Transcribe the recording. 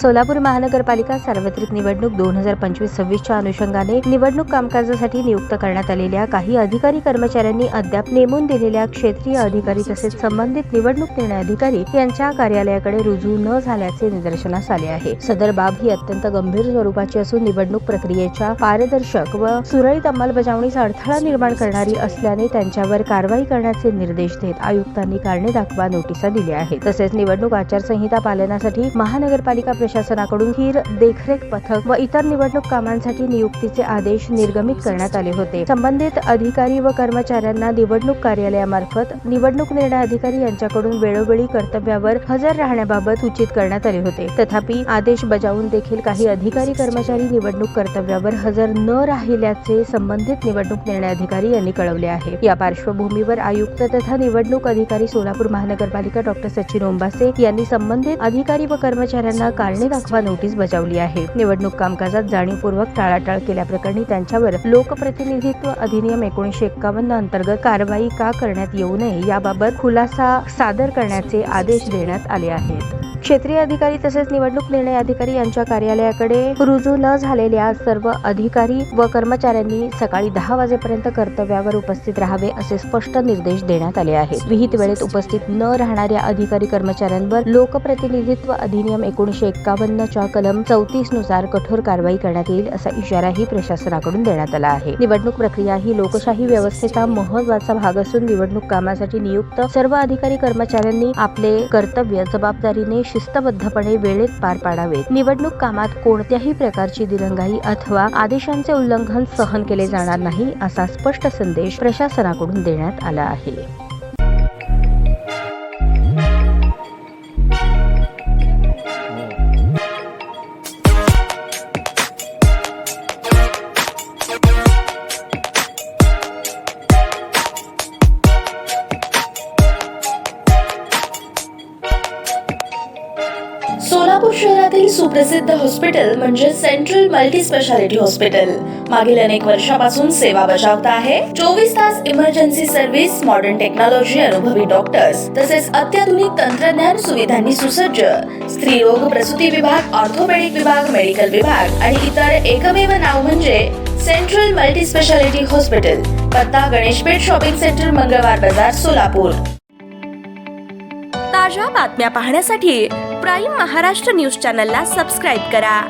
सोलापूर महानगरपालिका सार्वत्रिक निवडणूक 2025-26च्या अनुषंगाने निवडणूक कामकाजासाठी नियुक्त करण्यात आलेल्या काही अधिकारी कर्मचाऱ्यांनी अद्याप नेमून दिलेल्या क्षेत्रीय अधिकारी तसेच संबंधित निवडणूक निर्णय अधिकारी यांच्या कार्यालयाकडे रुजू न झाल्याचे निदर्शनास आले आहे। सदर बाब ही अत्यंत गंभीर स्वरूपाची असून निवडणूक प्रक्रियेच्या पारदर्शक व सुरळीत अंमलबजावणीस अडथळा निर्माण करणारी असल्याने त्यांच्यावर कारवाई करण्याचे निर्देश देत आयुक्तांनी कारणे दाखवा नोटिसा दिल्या आहेत। तसेच निवडणूक आचारसंहिता पालनासाठी महानगरपालिका प्रशासनाकडून स्थिर देखरेख पथक व इतर निवडणूक कामांसाठी नियुक्तीचे आदेश निर्गमित करण्यात आले होते। संबंधित अधिकारी व कर्मचाऱ्यांना निवडणूक कार्यालयामार्फत निवडणूक निर्णय अधिकारी यांच्याकडून वेळोवेळी कर्तव्यावर हजर राहण्याबाबत सूचित करण्यात आले होते। तथापि आदेश बजावून देखील काही अधिकारी कर्मचारी निवडणूक कर्तव्यावर हजर न राहिल्याचे संबंधित निवडणूक निर्णय अधिकारी यांनी कळवले आहे। या पार्श्वभूमीवर आयुक्त तथा निवडणूक अधिकारी सोलापूर महानगरपालिका डॉ. सचिन ओंबासे यांनी संबंधित अधिकारी व कर्मचाऱ्यांना कारणे दाखवा नोटीस बजावली आहे। निवडणूक कामकाजात जाणीवपूर्वक टाळाटाळ केल्याप्रकरणी त्यांच्यावर लोकप्रतिनिधित्व अधिनियम 1951 अंतर्गत कारवाई का करण्यात येऊ नये याबाबत खुलासा सादर करण्याचे आदेश देण्यात आले आहेत। क्षेत्रीय अधिकारी तसेच निवडणूक निर्णय अधिकारी यांच्या कार्यालयाकडे रुजू न झालेल्या सर्व अधिकारी व कर्मचाऱ्यांनी सकाळी 10 वाजेपर्यंत कर्तव्यावर उपस्थित राहावे असे स्पष्ट निर्देश देण्यात आले आहेत। विहित वेळेत उपस्थित न राहणाऱ्या अधिकारी कर्मचाऱ्यांवर लोकप्रतिनिधित्व अधिनियम 1951 च्या कलम 34 नुसार कठोर कारवाई करण्यात येईल असा इशाराही प्रशासनाकडून देण्यात आला आहे। निवडणूक प्रक्रिया ही लोकशाही व्यवस्थेचा महत्त्वाचा भाग असून निवडणूक कामासाठी नियुक्त सर्व अधिकारी कर्मचाऱ्यांनी आपले कर्तव्य जबाबदारीने शिस्तबद्धपणे वेळेत पार पाडावेत। निवडणूक कामात कोणत्याही प्रकारची दिरंगाई अथवा आदेशांचे उल्लंघन सहन केले जाणार नाही असा स्पष्ट संदेश प्रशासनाकडून देण्यात आला आहे। सोलापूर शहरातील सुप्रसिद्ध हॉस्पिटल म्हणजे सेंट्रल मल्टी स्पेशालिटी हॉस्पिटल मागील अनेक वर्षापासून सेवा बजावत आहे। 24 तास इमर्जन्सी सर्व्हिस, मॉडर्न टेक्नॉलॉजी, अनुभवी डॉक्टर्स तसेच अत्याधुनिक तंत्रज्ञान सुविधांनी सुसज्ज स्त्रीरोग प्रसूती विभाग, ऑर्थोपेडिक विभाग, मेडिकल विभाग आणि इतर एकमेव नाव म्हणजे सेंट्रल मल्टी स्पेशालिटी हॉस्पिटल। पत्ता गणेशपेठ शॉपिंग सेंटर, मंगळवार बाजार, सोलापूर। ताज्या बातम्या पाहण्यासाठी प्राईम महाराष्ट्र न्यूज चॅनलला सबस्क्राईब करा।